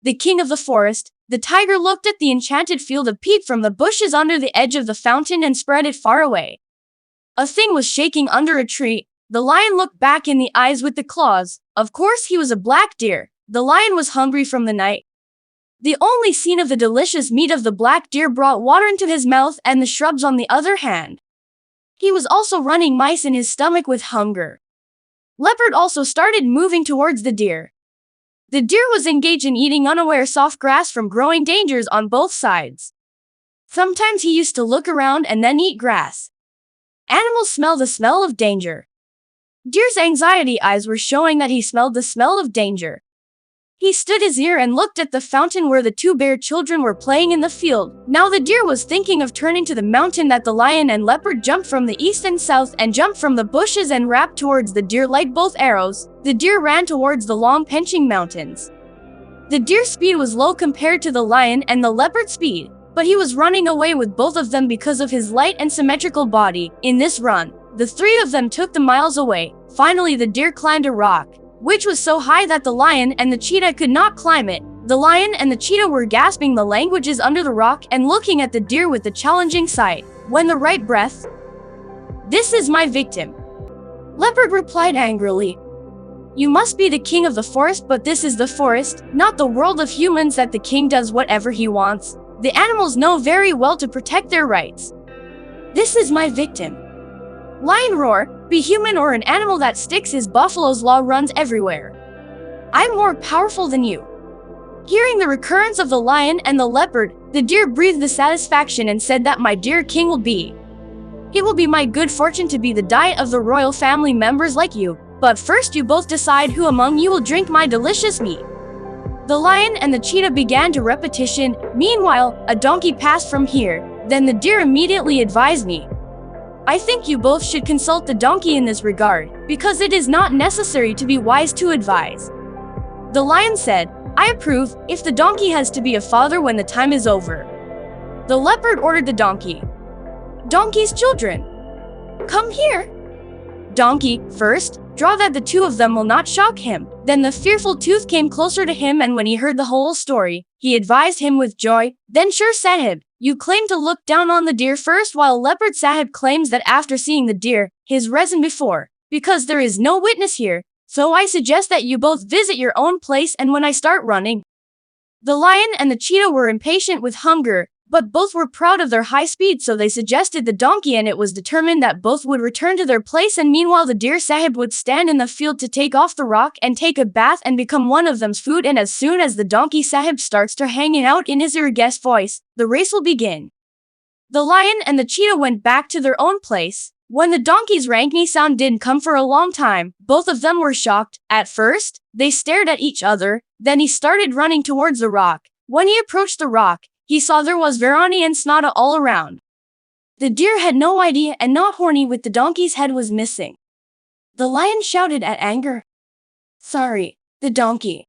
the king of the forest, the tiger looked at the enchanted field of peat from the bushes under the edge of the fountain and spread it far away. A thing was shaking under a tree. The lion looked back in the eyes with the claws. Of course he was a black deer. The lion was hungry from the night. The only scene of the delicious meat of the black deer brought water into his mouth and the shrubs on the other hand. He was also running mice in his stomach with hunger. Leopard also started moving towards the deer. The deer was engaged in eating unaware soft grass from growing dangers on both sides. Sometimes he used to look around and then eat grass. Animals smell the smell of danger. Deer's anxiety eyes were showing that he smelled the smell of danger. He stood his ear and looked at the fountain where the two bear children were playing in the field. Now the deer was thinking of turning to the mountain that the lion and leopard jumped from the east and south and jumped from the bushes and rapped towards the deer like both arrows. The deer ran towards the long pinching mountains. The deer's speed was low compared to the lion and the leopard's speed, but he was running away with both of them because of his light and symmetrical body. In this run, the three of them took the miles away. Finally, the deer climbed a rock, which was so high that the lion and the cheetah could not climb it. The lion and the cheetah were gasping the languages under the rock and looking at the deer with a challenging sight. When the right breath, "This is my victim," Leopard replied angrily. "You must be the king of the forest, but this is the forest, not the world of humans that the king does whatever he wants. The animals know very well to protect their rights. This is my victim." Lion roar, "Be human or an animal that sticks his buffalo's law runs everywhere. I'm more powerful than you." Hearing the recurrence of the lion and the leopard, the deer breathed the satisfaction and said that my dear king will be. It will be my good fortune to be the diet of the royal family members like you. But first you both decide who among you will drink my delicious meat. The lion and the cheetah began to repetition. Meanwhile, a donkey passed from here. Then the deer immediately advised me. "I think you both should consult the donkey in this regard, because it is not necessary to be wise to advise." The lion said, "I approve, if the donkey has to be a father when the time is over." The leopard ordered the donkey. "Donkey's children, come here." Donkey, first, draw that the two of them will not shock him. Then the fearful tooth came closer to him, and when he heard the whole story, he advised him with joy. "Then Sher Sahib, you claim to look down on the deer first, while Leopard Sahib claims that after seeing the deer, his reason before. Because there is no witness here, so I suggest that you both visit your own place and when I start running." The lion and the cheetah were impatient with hunger, but both were proud of their high speed, so they suggested the donkey, and it was determined that both would return to their place, and meanwhile the deer Sahib would stand in the field to take off the rock and take a bath and become one of them's food. And as soon as the donkey Sahib starts to hanging out in his irregular voice, the race will begin. The lion and the cheetah went back to their own place. When the donkey's rankney sound didn't come for a long time, both of them were shocked. At first, they stared at each other, then he started running towards the rock. When he approached the rock, he saw there was Verani and Snada all around. The deer had no idea, and not horny with the donkey's head was missing. The lion shouted at anger. "Sorry, the donkey.